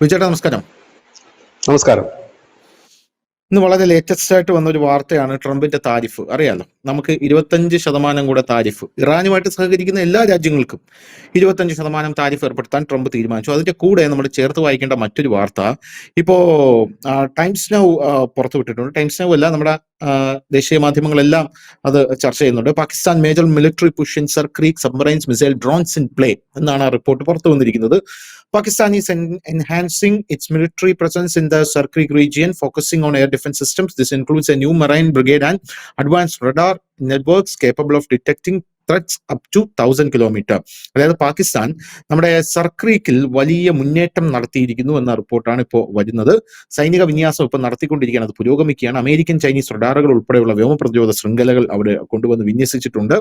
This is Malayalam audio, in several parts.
വിജയേട്ടാ നമസ്കാരം. നമസ്കാരം. ഇന്ന് വളരെ ലേറ്റസ്റ്റ് ആയിട്ട് വന്ന ഒരു വാർത്തയാണ് ട്രംപിന്റെ താരിഫ്. അറിയാലോ, നമുക്ക് 25% കൂടെ താരിഫ് ഇറാനുമായിട്ട് സഹകരിക്കുന്ന എല്ലാ രാജ്യങ്ങൾക്കും 25% താരിഫ് ഏർപ്പെടുത്താൻ ട്രംപ് തീരുമാനിച്ചു. അതിന്റെ കൂടെ നമ്മൾ ചേർത്ത് വായിക്കേണ്ട മറ്റൊരു വാർത്ത ഇപ്പോ ടൈംസ് നൗ പുറത്തുവിട്ടിട്ടുണ്ട്. ടൈംസ് നൗ അല്ല, നമ്മുടെ ദേശീയ മാധ്യമങ്ങളെല്ലാം അത് ചർച്ച ചെയ്യുന്നുണ്ട്. Pakistan major military push in Sir Creek submarines missile drones in play എന്നാണ് ആ റിപ്പോർട്ട് പുറത്തു വന്നിരിക്കുന്നത്. Pakistan is enhancing its military presence in the Sarkrik region, focusing on air defense systems. This includes a new marine brigade and advanced radar networks capable of detecting threats up to 1000 kilometre. അതായത് പാകിസ്ഥാൻ നമ്മുടെ സർക്രീക്കിൽ വലിയ മുന്നേറ്റം നടത്തിയിരിക്കുന്നു എന്ന റിപ്പോർട്ടാണ് ഇപ്പോൾ വരുന്നത്. സൈനിക വിന്യാസം ഇപ്പോൾ നടത്തിക്കൊണ്ടിരിക്കുകയാണ്, അത് പുരോഗമിക്കുകയാണ്. അമേരിക്കൻ ചൈനീസ് റഡാറുകൾ ഉൾപ്പെടെയുള്ള വ്യോമ പ്രതിരോധ ശൃംഖലകൾ അവിടെ കൊണ്ടുവന്ന് വിന്യസിച്ചിട്ടുണ്ട്.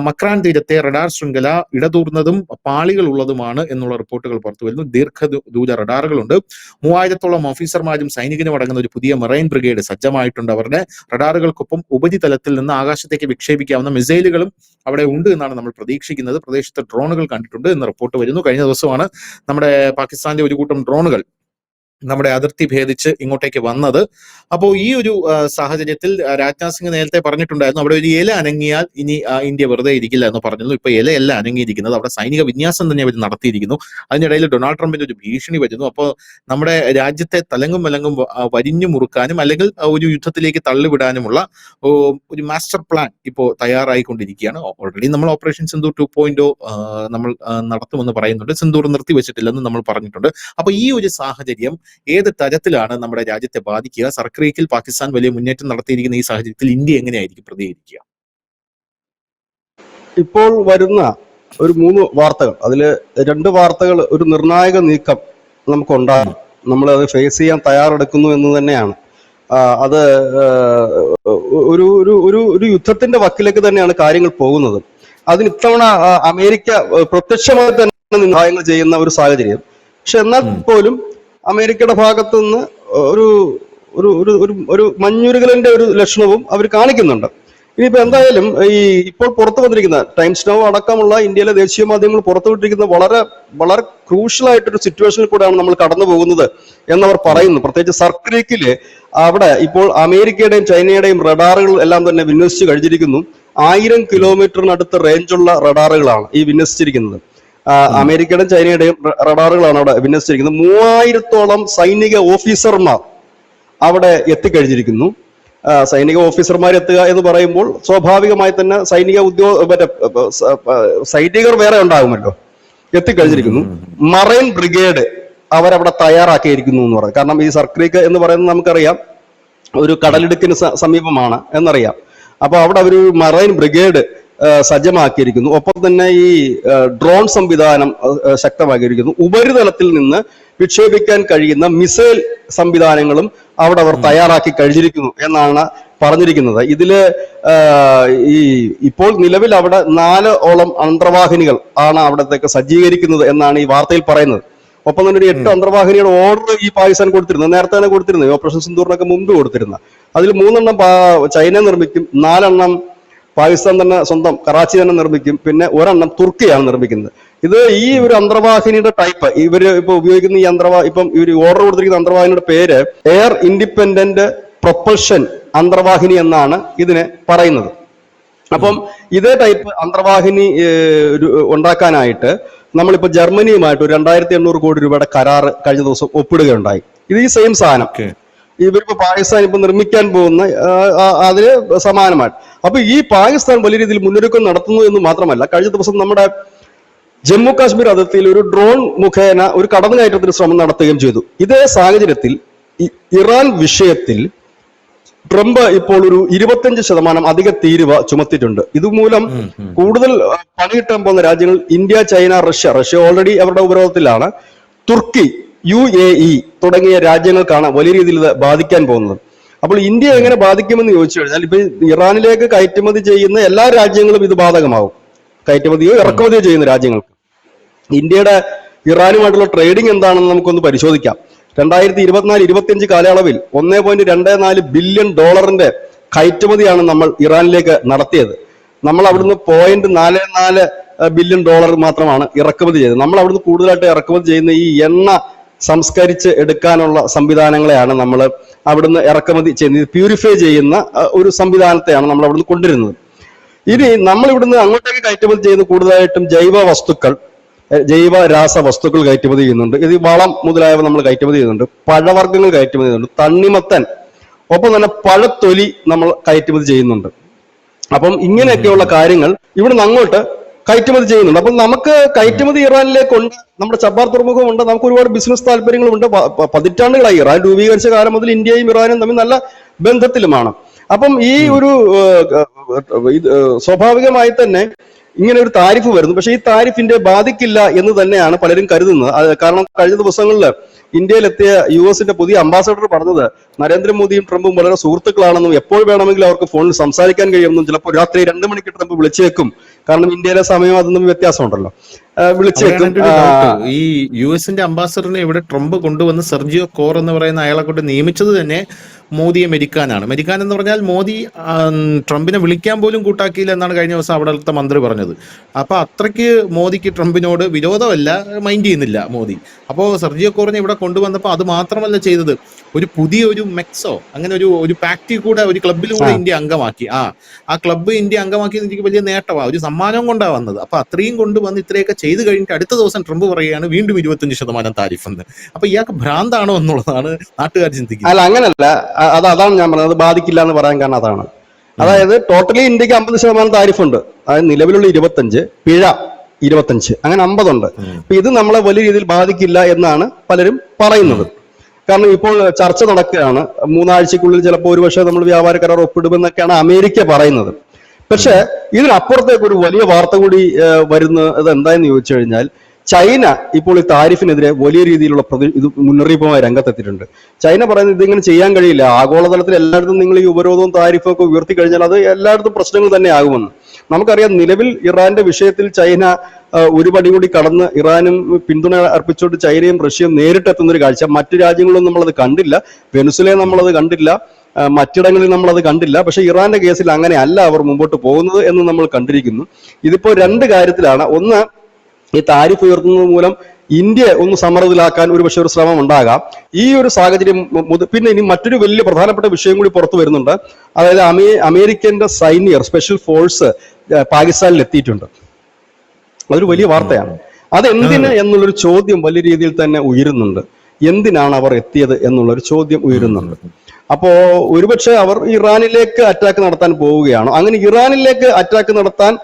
മക്രാൻ തീരത്തെ റഡാർ ശൃംഖല ഇടതൂർന്നതും പാളികൾ ഉള്ളതുമാണ് എന്നുള്ള റിപ്പോർട്ടുകൾ പുറത്തു വരുന്നു. ദീർഘദൂര റഡാറുകളുണ്ട്. 3000-ഓളം ഓഫീസർമാരും സൈനികനും അടങ്ങുന്ന ഒരു പുതിയ മറൈൻ ബ്രിഗേഡ് സജ്ജമായിട്ടുണ്ട്. അവരുടെ റഡാറുകൾക്കൊപ്പം ഉപരിതലത്തിൽ നിന്ന് ആകാശത്തേക്ക് വിക്ഷേപിക്കാവുന്ന മിസൈലുകളും അവിടെ ഉണ്ട് എന്നാണ് നമ്മൾ പ്രതീക്ഷിക്കുന്നത്. പ്രദേശത്ത് ഡ്രോണുകൾ കണ്ടിട്ടുണ്ട് എന്ന് റിപ്പോർട്ട് വരുന്നു. കഴിഞ്ഞ ദിവസമാണ് നമ്മുടെ പാകിസ്ഥാന്റെ ഒരു കൂട്ടം ഡ്രോണുകൾ നമ്മുടെ അതിർത്തി ഭേദിച്ച് ഇങ്ങോട്ടേക്ക് വന്നത്. അപ്പോൾ ഈ ഒരു സാഹചര്യത്തിൽ രാജ്നാഥ് സിംഗ് നേരത്തെ പറഞ്ഞിട്ടുണ്ടായിരുന്നു, അവിടെ ഒരു ഇല അനങ്ങിയാൽ ഇനി ഇന്ത്യ വെറുതെ ഇരിക്കില്ല എന്ന് പറഞ്ഞിരുന്നു. ഇപ്പൊ ഇലയല്ല അനങ്ങിയിരിക്കുന്നത്, അവിടെ സൈനിക വിന്യാസം തന്നെ അവർ നടത്തിയിരിക്കുന്നു. അതിനിടയിൽ ഡൊണാൾഡ് ട്രംപിന്റെ ഒരു ഭീഷണി വരുന്നു. അപ്പോൾ നമ്മുടെ രാജ്യത്തെ തലങ്ങും വലങ്ങും വരിഞ്ഞു മുറുക്കാനും അല്ലെങ്കിൽ ഒരു യുദ്ധത്തിലേക്ക് തള്ളിവിടാനുമുള്ള ഒരു മാസ്റ്റർ പ്ലാൻ ഇപ്പോൾ തയ്യാറായിക്കൊണ്ടിരിക്കുകയാണ്. ഓൾറെഡി നമ്മൾ ഓപ്പറേഷൻ സിന്ദൂർ 2.0 നമ്മൾ നടത്തുമെന്ന് പറയുന്നുണ്ട്. സിന്ദൂർ നിർത്തിവെച്ചിട്ടില്ലെന്ന് നമ്മൾ പറഞ്ഞിട്ടുണ്ട്. അപ്പൊ ഈ ഒരു സാഹചര്യം ഏത് തരത്തിലാണ് നമ്മുടെ രാജ്യത്തെ ബാധിക്കുക? സർക്രീക്കിൽ പാകിസ്ഥാൻ വലിയ മുന്നേറ്റം നടത്തിയിരിക്കുന്ന ഈ സാഹചര്യത്തിൽ ഇന്ത്യ എങ്ങനെയായിരിക്കും പ്രതികരിക്കുക? ഇപ്പോൾ വരുന്ന ഒരു 3 വാർത്തകൾ, അതില് 2 വാർത്തകൾ ഒരു നിർണായക നീക്കം നമുക്കുണ്ടാകും. നമ്മൾ അത് ഫേസ് ചെയ്യാൻ തയ്യാറെടുക്കുന്നു എന്ന് തന്നെയാണ്. അത് ഒരു ഒരു ഒരു ഒരു യുദ്ധത്തിന്റെ വക്കിലേക്ക് തന്നെയാണ് കാര്യങ്ങൾ പോകുന്നത്. അതിന് ഇത്തവണ അമേരിക്ക പ്രത്യക്ഷമായി തന്നെ സഹായങ്ങൾ ചെയ്യുന്ന ഒരു സാഹചര്യം. പക്ഷെ എന്നാൽ പോലും അമേരിക്കയുടെ ഭാഗത്തു നിന്ന് ഒരു ഒരു ഒരു ഒരു മഞ്ഞുരുകലിന്റെ ഒരു ലക്ഷണവും അവർ കാണിക്കുന്നുണ്ട്. ഇനിയിപ്പോ എന്തായാലും ഈ ഇപ്പോൾ പുറത്തു വന്നിരിക്കുന്ന ടൈംസ് നൗ അടക്കമുള്ള ഇന്ത്യയിലെ ദേശീയ മാധ്യമങ്ങൾ പുറത്തുവിട്ടിരിക്കുന്ന വളരെ വളരെ ക്രൂഷ്യൽ ആയിട്ടൊരു സിറ്റുവേഷനിൽ കൂടെയാണ് നമ്മൾ കടന്നു പോകുന്നത് എന്നവർ പറയുന്നു. പ്രത്യേകിച്ച് സർക്രീക്കില് അവിടെ ഇപ്പോൾ അമേരിക്കയുടെയും ചൈനയുടെയും റഡാറുകൾ എല്ലാം തന്നെ വിന്യസിച്ച് കഴിഞ്ഞിരിക്കുന്നു. 1000 കിലോമീറ്ററിനടുത്ത് റേഞ്ചുള്ള റഡാറുകളാണ് ഈ വിന്യസിച്ചിരിക്കുന്നത്. അമേരിക്കയുടെയും ചൈനയുടെയും റഡാറുകളാണ് അവിടെ വിന്യസിച്ചിരിക്കുന്നത്. 3000-ഓളം സൈനിക ഓഫീസർമാർ അവിടെ എത്തിക്കഴിഞ്ഞിരിക്കുന്നു. സൈനിക ഓഫീസർമാർ എത്തുക എന്ന് പറയുമ്പോൾ സ്വാഭാവികമായി തന്നെ സൈനികർ വേറെ ഉണ്ടാകുമല്ലോ, എത്തിക്കഴിഞ്ഞിരിക്കുന്നു. മറൈൻ ബ്രിഗേഡ് അവരവിടെ തയ്യാറാക്കിയിരിക്കുന്നു എന്ന് പറയാം. കാരണം ഈ സർക്രീക്ക് എന്ന് പറയുന്നത് നമുക്കറിയാം ഒരു കടലിടുക്കിന് സമീപമാണ് എന്നറിയാം. അപ്പൊ അവിടെ ഒരു മറൈൻ ബ്രിഗേഡ് സജ്ജമാക്കിയിരിക്കുന്നു. ഒപ്പം തന്നെ ഈ ഡ്രോൺ സംവിധാനം ശക്തമാക്കിയിരിക്കുന്നു. ഉപരിതലത്തിൽ നിന്ന് വിക്ഷേപിക്കാൻ കഴിയുന്ന മിസൈൽ സംവിധാനങ്ങളും അവിടെ അവർ തയ്യാറാക്കി കഴിഞ്ഞിരിക്കുന്നു എന്നാണ് പറഞ്ഞിരിക്കുന്നത്. ഇതില് ഇപ്പോൾ നിലവിൽ അവിടെ 4 അന്തർവാഹിനികൾ ആണ് അവിടത്തേക്ക് സജ്ജീകരിക്കുന്നത് എന്നാണ് ഈ വാർത്തയിൽ പറയുന്നത്. ഒപ്പം തന്നെ ഒരു 8 അന്തർവാഹിനിയുടെ ഓർഡർ ഈ പാകിസ്ഥാൻ കൊടുത്തിരുന്നത്, നേരത്തെ തന്നെ കൊടുത്തിരുന്നത്, ഓപ്പറേഷൻ സിന്ദൂറിനൊക്കെ മുമ്പ് കൊടുത്തിരുന്ന. അതിൽ 3 ചൈന നിർമ്മിക്കും, 4 പാകിസ്ഥാൻ തന്നെ സ്വന്തം കറാച്ചി തന്നെ നിർമ്മിക്കും, പിന്നെ 1 തുർക്കിയാണ് നിർമ്മിക്കുന്നത്. ഇത് ഈ ഒരു അന്തർവാഹിനിയുടെ ടൈപ്പ് ഇവര് ഇപ്പൊ ഉപയോഗിക്കുന്ന ഈ ഇപ്പം ഇവർ ഓർഡർ കൊടുത്തിരിക്കുന്ന അന്തർവാഹിനിയുടെ പേര് എയർ ഇൻഡിപെൻഡന്റ് പ്രൊപ്പൽഷൻ അന്തർവാഹിനി എന്നാണ് ഇതിനെ പറയുന്നത്. അപ്പം ഇതേ ടൈപ്പ് അന്തർവാഹിനി ഉണ്ടാക്കാനായിട്ട് നമ്മളിപ്പോ ജർമ്മനിയുമായിട്ട് ഒരു 2800 കോടി രൂപയുടെ കരാർ കഴിഞ്ഞ ദിവസം ഒപ്പിടുകയുണ്ടായി. ഇത് ഈ സെയിം സാധനം ഇവരിപ്പോ പാകിസ്ഥാൻ ഇപ്പൊ നിർമ്മിക്കാൻ പോകുന്ന അതിന് സമാനമായിട്ട്. അപ്പൊ ഈ പാകിസ്ഥാൻ വലിയ രീതിയിൽ മുന്നൊരുക്കം നടത്തുന്നു എന്ന് മാത്രമല്ല, കഴിഞ്ഞ ദിവസം നമ്മുടെ ജമ്മു കാശ്മീർ അതിർത്തിയിൽ ഒരു ഡ്രോൺ മുഖേന ഒരു കടന്നുകയറ്റത്തിന് ശ്രമം നടത്തുകയും ചെയ്തു. ഇതേ സാഹചര്യത്തിൽ ഇറാൻ വിഷയത്തിൽ ട്രംപ് ഇപ്പോൾ ഒരു 25% അധിക തീരുവ ചുമത്തിയിട്ടുണ്ട്. ഇതുമൂലം കൂടുതൽ പണി കിട്ടാൻ പോകുന്ന രാജ്യങ്ങൾ ഇന്ത്യ, ചൈന, റഷ്യ ഓൾറെഡി അവരുടെ ഉപരോധത്തിലാണ്. തുർക്കി, UAE തുടങ്ങിയ രാജ്യങ്ങൾക്കാണ് വലിയ രീതിയിൽ ഇത് ബാധിക്കാൻ പോകുന്നത്. അപ്പോൾ ഇന്ത്യ എങ്ങനെ ബാധിക്കുമെന്ന് ചോദിച്ചു കഴിഞ്ഞാൽ ഇപ്പൊ ഇറാനിലേക്ക് കയറ്റുമതി ചെയ്യുന്ന എല്ലാ രാജ്യങ്ങളും ഇത് ബാധകമാവും. കയറ്റുമതിയോ ഇറക്കുമതിയോ ചെയ്യുന്ന രാജ്യങ്ങൾക്ക്. ഇന്ത്യയുടെ ഇറാനുമായിട്ടുള്ള ട്രേഡിംഗ് എന്താണെന്ന് നമുക്കൊന്ന് പരിശോധിക്കാം. 2024-25 കാലയളവിൽ $1.24 ബില്യൺ കയറ്റുമതിയാണ് നമ്മൾ ഇറാനിലേക്ക് നടത്തിയത്. നമ്മൾ അവിടുന്ന് $0.44 ബില്യൺ മാത്രമാണ് ഇറക്കുമതി ചെയ്തത്. നമ്മൾ അവിടുന്ന് കൂടുതലായിട്ട് ഇറക്കുമതി ചെയ്യുന്ന ഈ എണ്ണ സംസ്കരിച്ച് എടുക്കാനുള്ള സംവിധാനങ്ങളെയാണ് നമ്മൾ അവിടുന്ന് ഇറക്കുമതി ചെയ്യുന്നത്. പ്യൂരിഫൈ ചെയ്യുന്ന ഒരു സംവിധാനത്തെയാണ് നമ്മൾ അവിടുന്ന് കൊണ്ടുവരുന്നത്. ഇനി നമ്മൾ ഇവിടുന്ന് അങ്ങോട്ടേക്ക് കയറ്റുമതി ചെയ്യുന്ന കൂടുതലായിട്ടും ജൈവ രാസവസ്തുക്കൾ കയറ്റുമതി ചെയ്യുന്നുണ്ട്. ഇത് വളം മുതലായവ നമ്മൾ കയറ്റുമതി ചെയ്യുന്നുണ്ട്. പഴവർഗ്ഗങ്ങൾ കയറ്റുമതി ചെയ്യുന്നുണ്ട്. തണ്ണിമത്തൻ, ഒപ്പം തന്നെ പഴത്തൊലി നമ്മൾ കയറ്റുമതി ചെയ്യുന്നുണ്ട്. അപ്പം ഇങ്ങനെയൊക്കെയുള്ള കാര്യങ്ങൾ ഇവിടുന്ന് അങ്ങോട്ട് കയറ്റുമതി ചെയ്യുന്നുണ്ട്. അപ്പം നമുക്ക് കയറ്റുമതി ഇറാനിലേക്കുണ്ട്. നമ്മുടെ ചബാർ തുറമുഖമുണ്ട്. നമുക്ക് ഒരുപാട് ബിസിനസ് താല്പര്യങ്ങളുണ്ട്. പതിറ്റാണ്ടുകളായി ഇറാൻ രൂപീകരിച്ച കാലം മുതൽ ഇന്ത്യയും ഇറാനും തമ്മിൽ നല്ല ബന്ധത്തിലുമാണ്. അപ്പം ഈ ഒരു സ്വാഭാവികമായി തന്നെ ഇങ്ങനെ ഒരു താരിഫ് വരുന്നു. പക്ഷെ ഈ താരിഫിന്റെ ബാധിക്കില്ല എന്ന് തന്നെയാണ് പലരും കരുതുന്നത്. കാരണം കഴിഞ്ഞ ദിവസങ്ങളിൽ ഇന്ത്യയിലെത്തിയ US പുതിയ അംബാസഡർ പറഞ്ഞത് നരേന്ദ്രമോദിയും ട്രംപും വളരെ സുഹൃത്തുക്കളാണെന്നും എപ്പോൾ വേണമെങ്കിലും അവർക്ക് ഫോണിൽ സംസാരിക്കാൻ കഴിയുമെന്നും, ചിലപ്പോൾ രാത്രി 2 മണിക്ക് ട്രംപ് വിളിച്ചേക്കും. കാരണം ഇന്ത്യയിലെ സമയം അതൊന്നും വ്യത്യാസമുണ്ടല്ലോ, വിളിച്ചേക്കും. ഈ US അംബാസഡറിനെ ഇവിടെ ട്രംപ് കൊണ്ടുവന്ന് സെർജിയോ കോർ എന്ന് പറയുന്ന അയാളെ കൊണ്ട് നിയമിച്ചത് തന്നെ മോദിയെ മെരിക്കാനാണ്. മെരിക്കാൻ എന്ന് പറഞ്ഞാൽ മോദി ട്രംപിനെ വിളിക്കാൻ പോലും കൂട്ടാക്കിയില്ല എന്നാണ് കഴിഞ്ഞ ദിവസം അവിടുത്തെ മന്ത്രി പറഞ്ഞത്. അപ്പൊ അത്രയ്ക്ക് മോദിക്ക് ട്രംപിനോട് വിരോധമല്ല, മൈൻഡ് ചെയ്യുന്നില്ല മോദി. അപ്പോൾ സെർജിയോ കോറിനെ ഇവിടെ കൊണ്ടുവന്നപ്പോൾ അത് മാത്രമല്ല ചെയ്തത്, ഒരു പുതിയൊരു മെക്സോ അങ്ങനെ ഒരു പാക്റ്റിൽ കൂടെ, ഒരു ക്ലബിലൂടെ ഇന്ത്യ അംഗമാക്കി. ആ ക്ലബ്ബ് ഇന്ത്യ അംഗമാക്കിയത് എനിക്ക് വലിയ നേട്ടമാണ്, ഒരു സമ്മാനവും കൊണ്ടാണ് വന്നത്. അപ്പൊ അത്രയും കൊണ്ടുവന്ന് ഇത്രയൊക്കെ ചെയ്ത് കഴിഞ്ഞിട്ട് അടുത്ത ദിവസം ട്രംപ് പറയുകയാണ് വീണ്ടും 25% താരിഫ് എന്ന്. അപ്പൊ ഇയാൾക്ക് ഭ്രാന്താണോ എന്നുള്ളതാണ് നാട്ടുകാർ ചിന്തിക്കുന്നത്. അല്ല, അങ്ങനല്ല, അതാണ് ഞാൻ പറഞ്ഞത്. അത് ബാധിക്കില്ല എന്ന് പറയാൻ കാരണം അതാണ്. അതായത് ടോട്ടലി ഇന്ത്യക്ക് 50% താരിഫുണ്ട്. അതായത് നിലവിലുള്ള 25, പിഴ 25, അങ്ങനെ 50 ഉണ്ട്. അപ്പൊ ഇത് നമ്മളെ വലിയ രീതിയിൽ ബാധിക്കില്ല എന്നാണ് പലരും പറയുന്നത്. കാരണം ഇപ്പോൾ ചർച്ച നടക്കുകയാണ്, 3 ആഴ്ചക്കുള്ളിൽ ചിലപ്പോൾ ഒരുപക്ഷെ നമ്മൾ വ്യാപാര കരാർ ഒപ്പിടുമെന്നൊക്കെയാണ് അമേരിക്ക പറയുന്നത്. പക്ഷെ ഇതിനപ്പുറത്തേക്ക് ഒരു വലിയ വാർത്ത കൂടി വരുന്നത് എന്തായെന്ന് ചോദിച്ചു കഴിഞ്ഞാൽ, ചൈന ഇപ്പോൾ ഈ താരിഫിനെതിരെ വലിയ രീതിയിലുള്ള മുന്നറിയിപ്പുമായി രംഗത്തെത്തിയിട്ടുണ്ട്. ചൈന പറയുന്നത് ഇതിങ്ങനെ ചെയ്യാൻ കഴിയില്ല, ആഗോളതലത്തിൽ എല്ലായിടത്തും നിങ്ങൾ ഈ ഉപരോധവും താരിഫും ഒക്കെ ഉയർത്തി കഴിഞ്ഞാൽ അത് എല്ലായിടത്തും പ്രശ്നങ്ങൾ തന്നെ ആകുമെന്ന്. നമുക്കറിയാം, നിലവിൽ ഇറാന്റെ വിഷയത്തിൽ ചൈന ഒരു പടി കൂടി കടന്ന് ഇറാനും പിന്തുണ അർപ്പിച്ചുകൊണ്ട് ചൈനയും റഷ്യയും നേരിട്ടെത്തുന്ന ഒരു കാഴ്ച മറ്റു രാജ്യങ്ങളിലും നമ്മളത് കണ്ടില്ല. വെനുസുലയിൽ നമ്മളത് കണ്ടില്ല, മറ്റിടങ്ങളിൽ നമ്മളത് കണ്ടില്ല. പക്ഷെ ഇറാന്റെ കേസിൽ അങ്ങനെ അല്ല അവർ മുമ്പോട്ട് പോകുന്നത് എന്ന് നമ്മൾ കണ്ടിരിക്കുന്നു. ഇതിപ്പോ 2 കാര്യത്തിലാണ്. ഒന്ന്, ഈ താരിഫ് ഉയർത്തുന്നത് മൂലം ഇന്ത്യ ഒന്ന് സമ്മർദ്ദത്തിലാക്കാൻ ഒരുപക്ഷെ ഒരു ശ്രമം ഉണ്ടാകാം. ഈ ഒരു സാഹചര്യം. പിന്നെ ഇനി മറ്റൊരു വലിയ പ്രധാനപ്പെട്ട വിഷയം കൂടി പുറത്തു വരുന്നുണ്ട്. അതായത് അമേരിക്കന്റെ സ്പെഷ്യൽ ഫോഴ്സ് പാകിസ്ഥാനിൽ എത്തിയിട്ടുണ്ട്. അതൊരു വലിയ വാർത്തയാണ്. അതെന്തിന് എന്നുള്ളൊരു ചോദ്യം വലിയ രീതിയിൽ തന്നെ ഉയരുന്നുണ്ട്. എന്തിനാണ് അവർ എത്തിയത് എന്നുള്ളൊരു ചോദ്യം ഉയരുന്നുണ്ട്. അപ്പോ ഒരുപക്ഷെ അവർ ഇറാനിലേക്ക് അറ്റാക്ക് നടത്താൻ പോവുകയാണോ? അങ്ങനെ ഇറാനിലേക്ക് അറ്റാക്ക് നടത്താൻ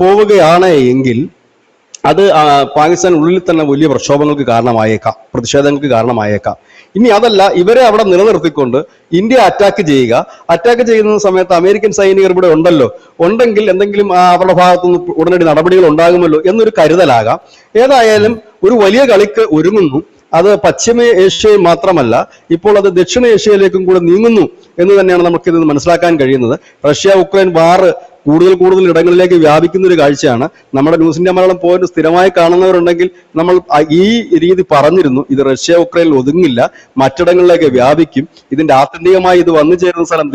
പോവുകയാണ് എങ്കിൽ അത് പാകിസ്ഥാനുള്ളിൽ തന്നെ വലിയ പ്രക്ഷോഭങ്ങൾക്ക് കാരണമായേക്കാം, പ്രതിഷേധങ്ങൾക്ക് കാരണമായേക്കാം. ഇനി അതല്ല, ഇവരെ അവിടെ നിലനിർത്തിക്കൊണ്ട് ഇന്ത്യ അറ്റാക്ക് ചെയ്യുന്ന സമയത്ത് അമേരിക്കൻ സൈനികർ ഇവിടെ ഉണ്ടെങ്കിൽ എന്തെങ്കിലും അവരുടെ ഭാഗത്തുനിന്ന് ഉടനടി നടപടികൾ ഉണ്ടാകുമല്ലോ എന്നൊരു കരുതലാകാം. ഏതായാലും ഒരു വലിയ കളിക്ക് ഒരുങ്ങുന്നു. അത് പശ്ചിമ ഏഷ്യയിൽ മാത്രമല്ല, ഇപ്പോൾ അത് ദക്ഷിണേഷ്യയിലേക്കും കൂടെ നീങ്ങുന്നു എന്ന് തന്നെയാണ് നമുക്കിത് മനസ്സിലാക്കാൻ കഴിയുന്നത്. റഷ്യ-ഉക്രൈൻ വാർ കൂടുതൽ ഇടങ്ങളിലേക്ക് വ്യാപിക്കുന്ന ഒരു കാഴ്ചയാണ്. നമ്മുടെ ന്യൂസ് ഇന്ത്യ മലയാളം പോയിന്റ് സ്ഥിരമായി കാണുന്നവരുണ്ടെങ്കിൽ നമ്മൾ ഈ രീതി പറഞ്ഞിരുന്നു. ഇത് റഷ്യ-ഉക്രൈനിൽ ഒതുങ്ങില്ല, മറ്റിടങ്ങളിലേക്ക് വ്യാപിക്കും. ഇതിന്റെ ആത്യന്തികമായി ഇത് വന്നു ചേരുന്ന സ്ഥലം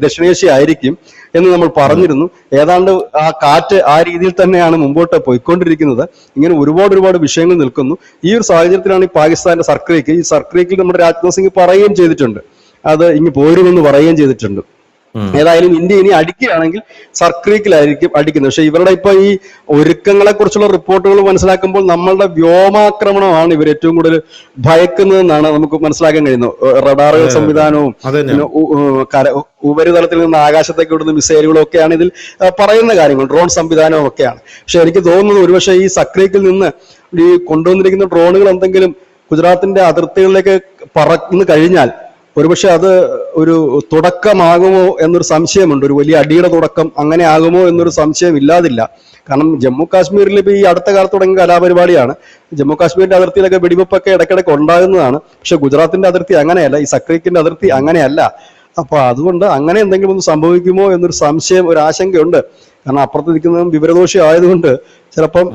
ദക്ഷിണേഷ്യ ആയിരിക്കും എന്ന് നമ്മൾ പറഞ്ഞിരുന്നു. ഏതാണ്ട് ആ കാറ്റ് ആ രീതിയിൽ തന്നെയാണ് മുമ്പോട്ട് പോയിക്കൊണ്ടിരിക്കുന്നത്. ഇങ്ങനെ ഒരുപാട് വിഷയങ്ങൾ നിൽക്കുന്നു. ഈ ഒരു സാഹചര്യത്തിലാണ് ഈ പാകിസ്ഥാന്റെ സർക്രീക്കിൽ നമ്മുടെ രാജ്നാഥ് സിംഗ് പറയുകയും ചെയ്തിട്ടുണ്ട്, അത് ഇങ്ങ് പോരുമെന്ന് പറയുകയും ചെയ്തിട്ടുണ്ട്. ഏതായാലും ഇന്ത്യ ഇനി അടിക്കുകയാണെങ്കിൽ സർക്രീക്കിലായിരിക്കും അടിക്കുന്നത്. പക്ഷെ ഇവരുടെ ഇപ്പൊ ഈ ഒരുക്കങ്ങളെ കുറിച്ചുള്ള റിപ്പോർട്ടുകൾ മനസ്സിലാക്കുമ്പോൾ നമ്മളുടെ വ്യോമാക്രമണമാണ് ഇവർ ഏറ്റവും കൂടുതൽ ഭയക്കുന്നതെന്നാണ് നമുക്ക് മനസ്സിലാക്കാൻ കഴിയുന്നത്. റഡാറുകൾ സംവിധാനവും ഉപരിതലത്തിൽ നിന്ന് ആകാശത്തേക്ക് വിടുന്ന മിസൈലുകളും ഒക്കെയാണ് ഇതിൽ പറയുന്ന കാര്യങ്ങൾ, ഡ്രോൺ സംവിധാനവും ഒക്കെയാണ്. പക്ഷെ എനിക്ക് തോന്നുന്നത് ഒരുപക്ഷെ ഈ സർക്രീക്കിൽ നിന്ന് ഈ കൊണ്ടുവന്നിരിക്കുന്ന ഡ്രോണുകൾ എന്തെങ്കിലും ഗുജറാത്തിന്റെ അതിർത്തികളിലേക്ക് പറന്നു കഴിഞ്ഞാൽ ഒരുപക്ഷെ അത് ഒരു തുടക്കമാകുമോ എന്നൊരു സംശയമുണ്ട്. ഒരു വലിയ അടിയുടെ തുടക്കം അങ്ങനെ ആകുമോ എന്നൊരു സംശയം ഇല്ലാതില്ല. കാരണം ജമ്മു കാശ്മീരിൽ ഇപ്പൊ ഈ അടുത്ത കാലത്ത് തുടങ്ങിയ കലാപരിപാടിയാണ്. ജമ്മു കാശ്മീരിന്റെ അതിർത്തിയിലൊക്കെ വെടിവെപ്പൊക്കെ ഇടയ്ക്കിടയ്ക്ക് ഉണ്ടാകുന്നതാണ്. പക്ഷെ ഗുജറാത്തിന്റെ അതിർത്തി അങ്ങനെയല്ല, ഈ സർക്രീക്കിന്റെ അതിർത്തി അങ്ങനെയല്ല. അപ്പൊ അതുകൊണ്ട് അങ്ങനെ എന്തെങ്കിലും ഒന്ന് സംഭവിക്കുമോ എന്നൊരു സംശയം, ഒരു ആശങ്കയുണ്ട്. കാരണം അപ്പുറത്ത് നിൽക്കുന്നതും വിവരദോഷി ആയതുകൊണ്ട് ചിലപ്പം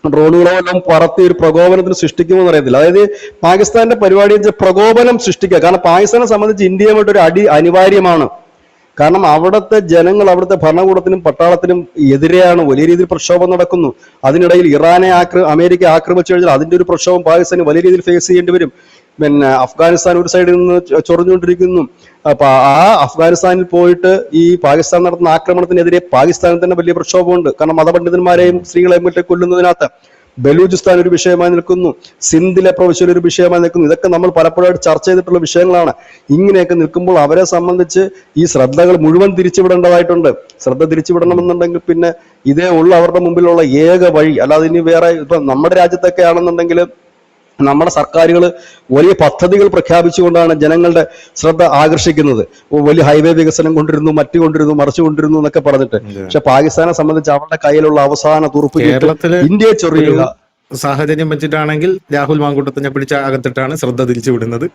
ഡ്രോണുകളോ എല്ലാം പറത്തി ഒരു പ്രകോപനത്തിന് സൃഷ്ടിക്കുമോ എന്നറിയത്തില്ല. അതായത് പാകിസ്ഥാന്റെ പരിപാടി പ്രകോപനം സൃഷ്ടിക്കുക. കാരണം പാകിസ്ഥാനെ സംബന്ധിച്ച് ഇന്ത്യയുമായിട്ടൊരു അടി അനിവാര്യമാണ്. കാരണം അവിടുത്തെ ജനങ്ങൾ അവിടുത്തെ ഭരണകൂടത്തിനും പട്ടാളത്തിനും എതിരെയാണ്, വലിയ രീതിയിൽ പ്രക്ഷോഭം നടക്കുന്നു. അതിനിടയിൽ അമേരിക്ക ആക്രമിച്ചു കഴിഞ്ഞാൽ അതിന്റെ ഒരു പ്രക്ഷോഭം പാകിസ്ഥാന് വലിയ രീതിയിൽ ഫേസ് ചെയ്യേണ്ടി വരും. പിന്നെ അഫ്ഗാനിസ്ഥാൻ ഒരു സൈഡിൽ നിന്ന് ചൊറിഞ്ഞുകൊണ്ടിരിക്കുന്നു. അപ്പൊ ആ അഫ്ഗാനിസ്ഥാനിൽ പോയിട്ട് ഈ പാകിസ്ഥാൻ നടത്തുന്ന ആക്രമണത്തിനെതിരെ പാകിസ്ഥാനിൽ തന്നെ വലിയ പ്രക്ഷോഭമുണ്ട്. കാരണം മതപണ്ഡിതന്മാരെയും സ്ത്രീകളെയും മറ്റേ കൊല്ലുന്നതിനകത്ത് ബലൂചിസ്ഥാൻ ഒരു വിഷയമായി നിൽക്കുന്നു, സിന്ധിലെ പ്രവിശ്യയിൽ ഒരു വിഷയമായി നിൽക്കുന്നു. ഇതൊക്കെ നമ്മൾ പലപ്പോഴായിട്ട് ചർച്ച ചെയ്തിട്ടുള്ള വിഷയങ്ങളാണ്. ഇങ്ങനെയൊക്കെ നിൽക്കുമ്പോൾ അവരെ സംബന്ധിച്ച് ഈ ശ്രദ്ധകൾ മുഴുവൻ തിരിച്ചുവിടേണ്ടതായിട്ടുണ്ട്. ശ്രദ്ധ തിരിച്ചുവിടണമെന്നുണ്ടെങ്കിൽ പിന്നെ ഇതേ ഉള്ള അവരുടെ മുമ്പിലുള്ള ഏക വഴി. അല്ലാതെ ഇനി വേറെ ഇപ്പൊ നമ്മുടെ രാജ്യത്തൊക്കെ ആണെന്നുണ്ടെങ്കിൽ നമ്മുടെ സർക്കാരുകൾ വലിയ പദ്ധതികൾ പ്രഖ്യാപിച്ചുകൊണ്ടാണ് ജനങ്ങളുടെ ശ്രദ്ധ ആകർഷിക്കുന്നത്. വലിയ ഹൈവേ വികസനം കൊണ്ടിരുന്നു, മറ്റു കൊണ്ടിരുന്നു, മറിച്ചു കൊണ്ടിരുന്നു എന്നൊക്കെ പറഞ്ഞിട്ട്. പക്ഷെ പാകിസ്ഥാനെ സംബന്ധിച്ച് അവരുടെ കയ്യിലുള്ള അവസാന തുറുപ്പ് ഇന്ത്യയെ ചൊറിയുക സാഹചര്യം വെച്ചിട്ടാണെങ്കിൽ രാഹുൽ മാങ്കൂട്ടത്തിനെ പിടിച്ച അകത്തിട്ടാണ് ശ്രദ്ധ തിരിച്ചു വിടുന്നത്.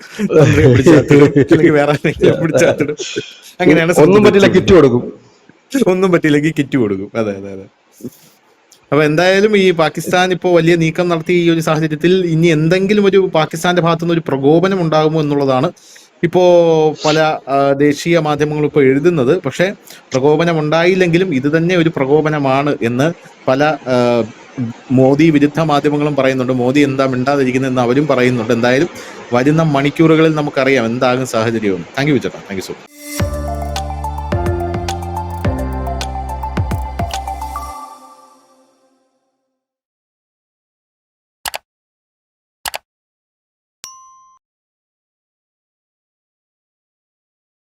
അങ്ങനെയാണ്. ഒന്നും പറ്റില്ല കിറ്റ് കൊടുക്കും, ഒന്നും പറ്റില്ലെങ്കിൽ കിറ്റ് കൊടുക്കും. അതെ അതെ അതെ. അപ്പൊ എന്തായാലും ഈ പാകിസ്ഥാൻ ഇപ്പോ വലിയ നീക്കം നടത്തി ഈ ഒരു സാഹചര്യത്തിൽ ഇനി എന്തെങ്കിലും ഒരു പാകിസ്ഥാന്റെ ഭാഗത്തുനിന്ന് ഒരു പ്രകോപനം ഉണ്ടാകുമോ എന്നുള്ളതാണ് ഇപ്പോ പല ദേശീയ മാധ്യമങ്ങളും ഇപ്പോൾ എഴുതുന്നത്. പക്ഷെ പ്രകോപനം ഉണ്ടായില്ലെങ്കിലും ഇത് തന്നെ ഒരു പ്രകോപനമാണ് എന്ന് പല മോദി വിരുദ്ധ മാധ്യമങ്ങളും പറയുന്നുണ്ട്. മോദി എന്താ മിണ്ടാതിരിക്കുന്നതെന്ന് അവരും പറയുന്നുണ്ട്. എന്തായാലും വരുന്ന മണിക്കൂറുകളിൽ നമുക്കറിയാം എന്താകും സാഹചര്യവും. താങ്ക് യു ചേട്ടാ, താങ്ക് യു സോ മച്ച്.